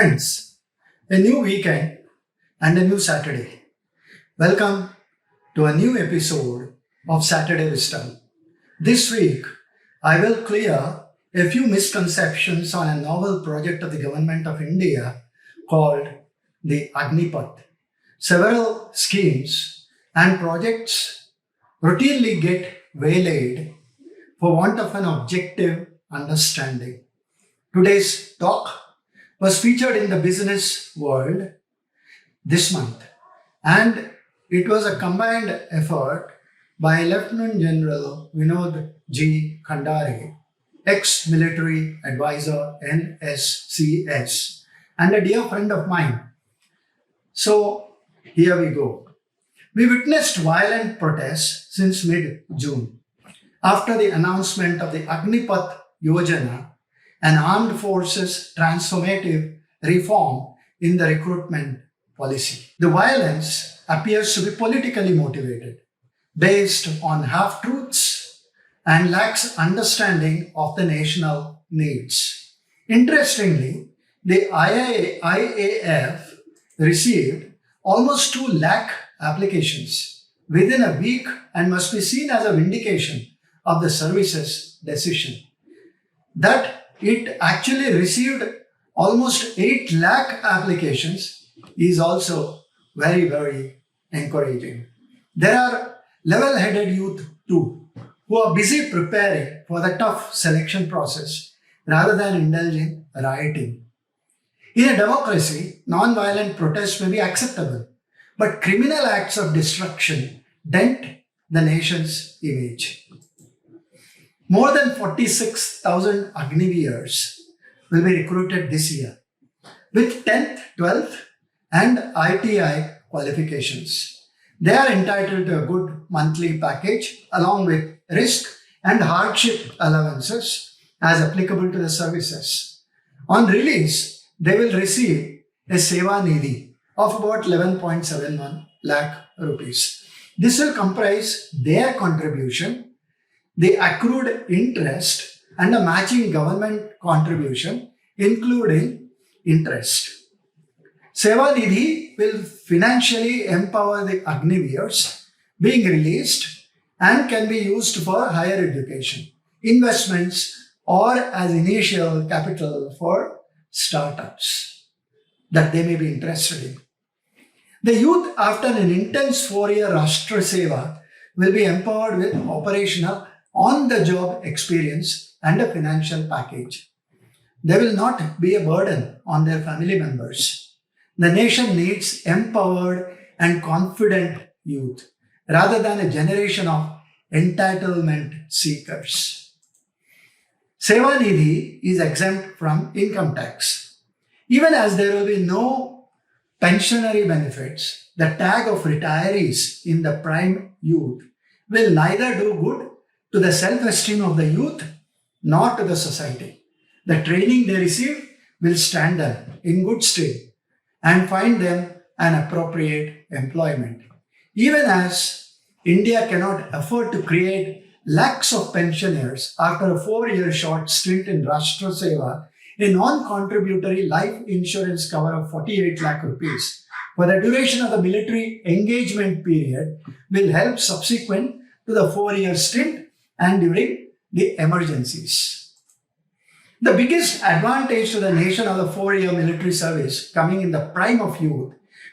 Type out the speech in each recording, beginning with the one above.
Friends, a new weekend and a new Saturday. Welcome to a new episode of Saturday Wisdom. This week, I will clear a few misconceptions on a novel project of the Government of India called the Agnipath. Several schemes and projects routinely get waylaid for want of an objective understanding. Today's talk was featured in the business world this month, and it was a combined effort by Lieutenant General Vinod G. Khandare, ex-military advisor NSCS, and a dear friend of mine. So here we go. We witnessed violent protests since mid-June after the announcement of the Agnipath Yojana, an armed forces transformative reform in the recruitment policy. The violence appears to be politically motivated, based on half-truths and lacks understanding of the national needs. Interestingly, the IAF received almost 2 lakh applications within a week and must be seen as a vindication of the service's decision. That it actually received almost 8 lakh applications is also very, very encouraging. There are level-headed youth too, who are busy preparing for the tough selection process rather than indulging rioting. In a democracy, non-violent protest may be acceptable, but criminal acts of destruction dent the nation's image. More than 46,000 Agniveers will be recruited this year with 10th, 12th and ITI qualifications. They are entitled to a good monthly package along with risk and hardship allowances as applicable to the services. On release, they will receive a Seva Nidhi of about 11.71 lakh rupees. This will comprise their contribution, the accrued interest, and a matching government contribution, including interest. Seva Nidhi will financially empower the Agniveers being released and can be used for higher education, investments, or as initial capital for startups that they may be interested in. The youth, after an intense 4-year Rashtra Seva, will be empowered with operational on-the-job experience and a financial package. They will not be a burden on their family members. The nation needs empowered and confident youth rather than a generation of entitlement seekers. Seva Nidhi is exempt from income tax. Even as there will be no pensionary benefits, the tag of retirees in the prime youth will neither do good to the self-esteem of the youth nor to the society. The training they receive will stand them in good stead and find them an appropriate employment. Even as India cannot afford to create lakhs of pensioners after a 4-year short stint in Rashtra Seva, a non-contributory life insurance cover of 48 lakh rupees for the duration of the military engagement period will help subsequent to the 4-year stint and during the emergencies. The biggest advantage to the nation of the 4-year military service coming in the prime of youth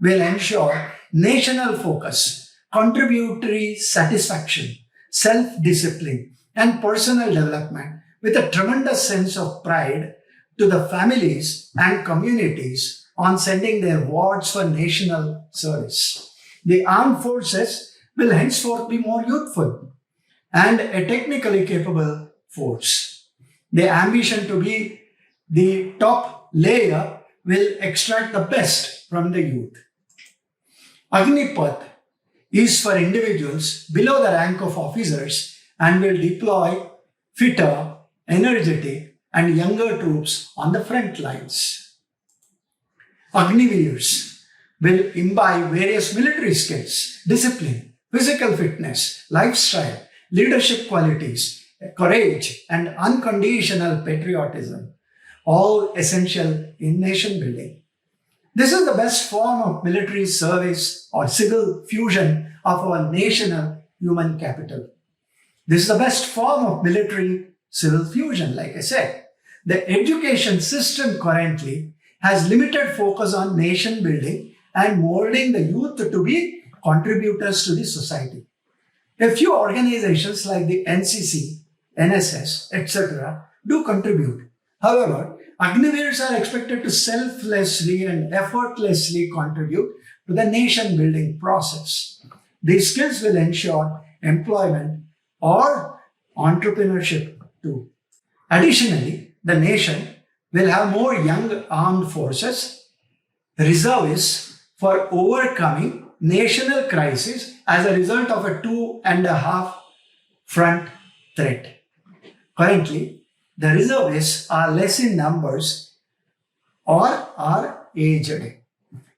will ensure national focus, contributory satisfaction, self-discipline, and personal development with a tremendous sense of pride to the families and communities on sending their wards for national service. The armed forces will henceforth be more youthful and a technically capable force. The ambition to be the top layer will extract the best from the youth. Agnipath is for individuals below the rank of officers and will deploy fitter, energetic, and younger troops on the front lines. Agniveers will imbibe various military skills, discipline, physical fitness, lifestyle, leadership qualities, courage, and unconditional patriotism. all essential in nation building. This is the best form of military service or civil fusion of our national human capital. This is the best form of military civil fusion, like I said. The education system currently has limited focus on nation building and molding the youth to be contributors to the society. A few organizations like the NCC, NSS, etc. do contribute. However, Agniveers are expected to selflessly and effortlessly contribute to the nation building process. These skills will ensure employment or entrepreneurship too. Additionally, the nation will have more young armed forces, reservists for overcoming national crisis as a result of a 2.5 front threat. Currently, the reservists are less in numbers or are aged.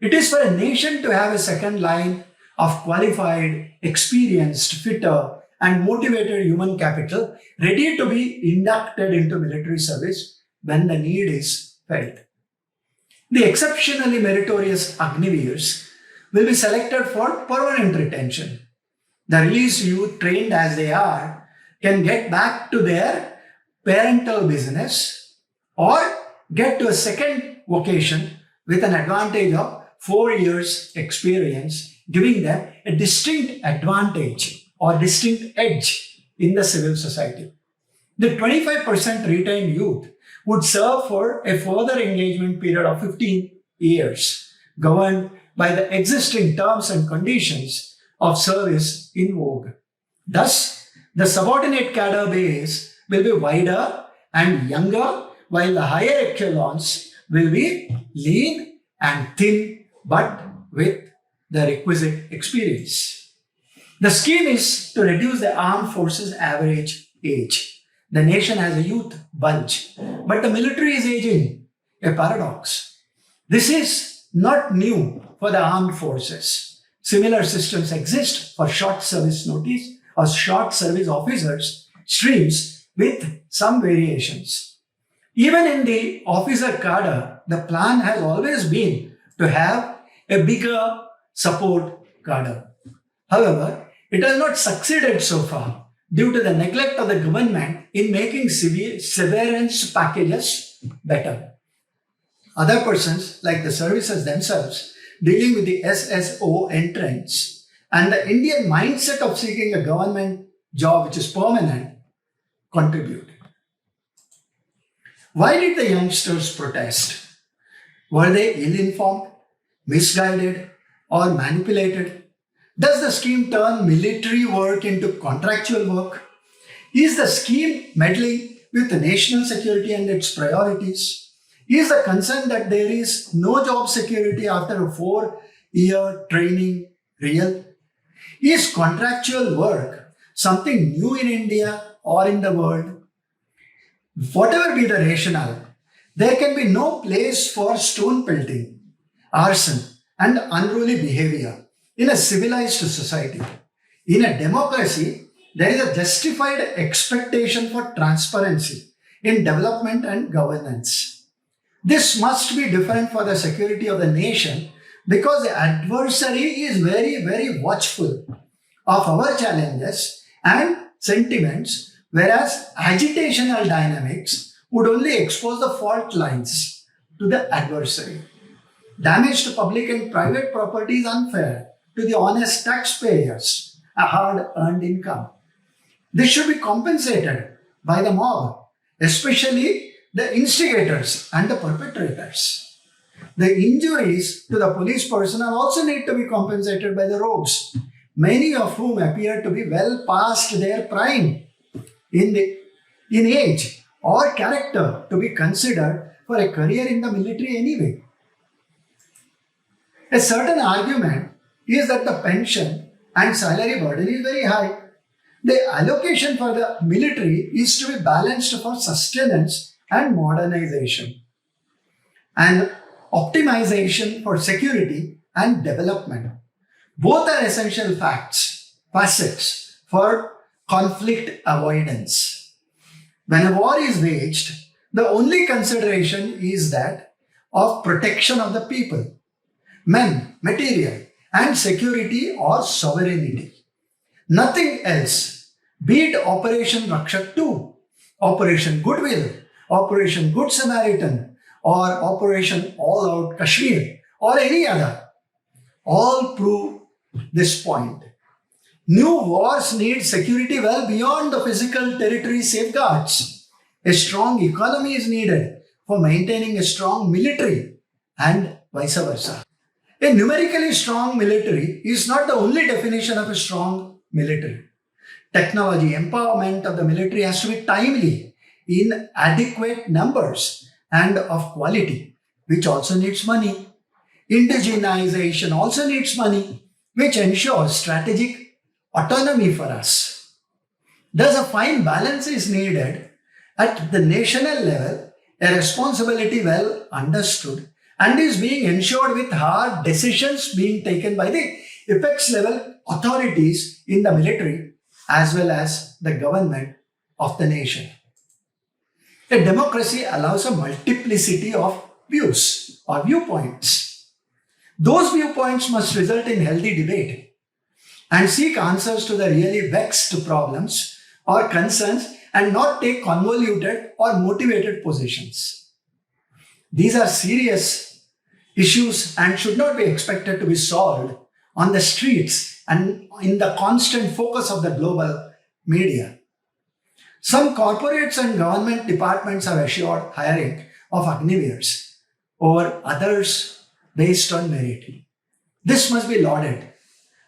It is for a nation to have a second line of qualified, experienced, fitter, and motivated human capital ready to be inducted into military service when the need is felt. The exceptionally meritorious Agniveers will be selected for permanent retention. The released youth, trained as they are, can get back to their parental business or get to a second vocation with an advantage of 4 years experience, giving them a distinct advantage or distinct edge in the civil society. The 25% retained youth would serve for a further engagement period of 15 years, governed by the existing terms and conditions of service in vogue. Thus, the subordinate cadre base will be wider and younger, while the higher echelons will be lean and thin, but with the requisite experience. The scheme is to reduce the armed forces' average age. The nation has a youth bulge, but the military is aging, a paradox. This is not new for the armed forces. Similar systems exist for short service notice or short service officers streams with some variations. Even in the officer cadre, the plan has always been to have a bigger support cadre. However, it has not succeeded so far due to the neglect of the government in making severance packages better. Other persons, like the services themselves, dealing with the SSO entrants and the Indian mindset of seeking a government job which is permanent, contribute. Why did the youngsters protest? Were they ill-informed, misguided, or manipulated? Does the scheme turn military work into contractual work? Is the scheme meddling with the national security and its priorities? Is the concern that there is no job security after a 4-year training real? Is contractual work something new in India or in the world? Whatever be the rationale, there can be no place for stone pelting, arson, and unruly behavior in a civilized society. In a democracy, there is a justified expectation for transparency in development and governance. This must be different for the security of the nation because the adversary is very, very watchful of our challenges and sentiments, whereas agitational dynamics would only expose the fault lines to the adversary. Damage to public and private property is unfair to the honest taxpayers, a hard-earned income. This should be compensated by the mob, especially the instigators and the perpetrators. The injuries to the police personnel also need to be compensated by the rogues, many of whom appear to be well past their prime in age or character to be considered for a career in the military anyway. A certain argument is that the pension and salary burden is very high. The allocation for the military is to be balanced for sustenance and modernization, and optimization for security and development. Both are essential facets for conflict avoidance. When a war is waged, The only consideration is that of protection of the people, men, material, and security or sovereignty. Nothing else, be it Operation Rakshak 2, Operation Goodwill, Operation Good Samaritan, or Operation All Out Kashmir, or any other, all prove this point. New wars need security well beyond the physical territory safeguards. A strong economy is needed for maintaining a strong military and vice versa. A numerically strong military is not the only definition of a strong military. Technology empowerment of the military has to be timely, in adequate numbers, and of quality, which also needs money. Indigenization also needs money, which ensures strategic autonomy for us. Thus, a fine balance is needed at the national level, a responsibility well understood, and is being ensured with hard decisions being taken by the apex level authorities in the military as well as the government of the nation. A democracy allows a multiplicity of views or viewpoints. Those viewpoints must result in healthy debate and seek answers to the really vexed problems or concerns and not take convoluted or motivated positions. These are serious issues and should not be expected to be solved on the streets and in the constant focus of the global media. Some corporates and government departments have assured hiring of Agniveers over others based on merit. This must be lauded.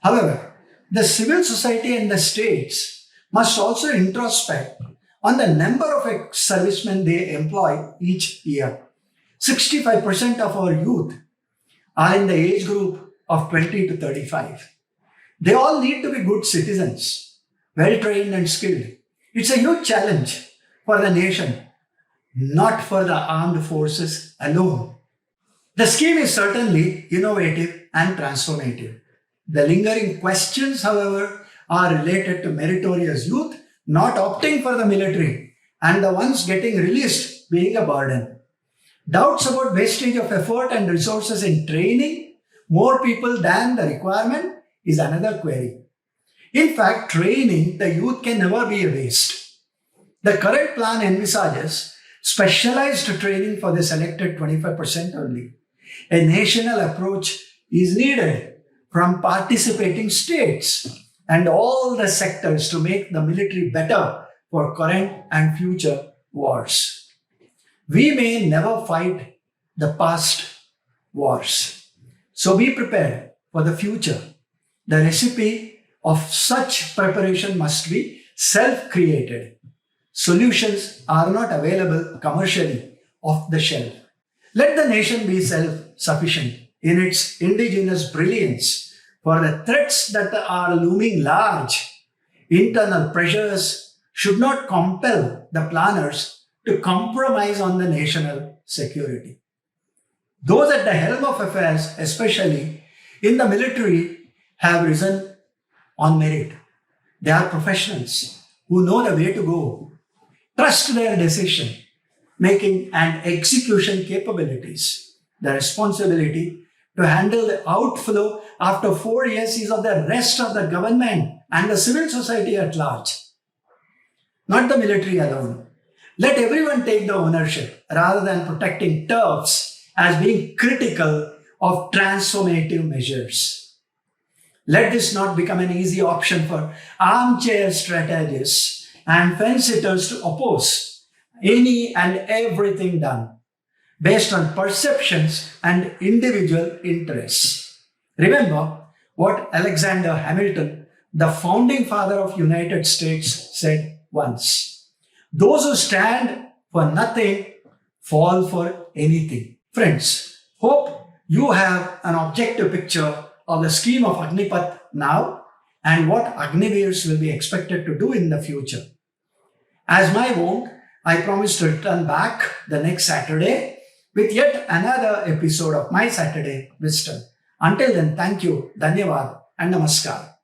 However, the civil society and the states must also introspect on the number of ex-servicemen they employ each year. 65% of our youth are in the age group of 20 to 35. They all need to be good citizens, well-trained and skilled. It's a huge challenge for the nation, not for the armed forces alone. The scheme is certainly innovative and transformative. The lingering questions, however, are related to meritorious youth not opting for the military and the ones getting released being a burden. Doubts about wastage of effort and resources in training more people than the requirement is another query. In fact, training the youth can never be a waste. The current plan envisages specialized training for the selected 25% only. A national approach is needed from participating states and all the sectors to make the military better for current and future wars. We may never fight the past wars, so be prepared for the future. The recipe of such preparation must be self-created. Solutions are not available commercially off the shelf. Let the nation be self-sufficient in its indigenous brilliance for the threats that are looming large. Internal pressures should not compel the planners to compromise on the national security. Those at the helm of affairs, especially in the military, have risen on merit. They are professionals who know the way to go. Trust their decision making and execution capabilities. The responsibility to handle the outflow after 4 years is of the rest of the government and the civil society at large, not the military alone. Let everyone take the ownership rather than protecting turfs as being critical of transformative measures. Let this not become an easy option for armchair strategists and fence-sitters to oppose any and everything done based on perceptions and individual interests. Remember what Alexander Hamilton, the founding father of United States, said once: "Those who stand for nothing fall for anything." Friends, hope you have an objective picture of the scheme of Agnipath now and what Agniveers will be expected to do in the future. As my wont, I promise to return back the next Saturday with yet another episode of My Saturday Wisdom. Until then, thank you, Dhanyavad, and Namaskar.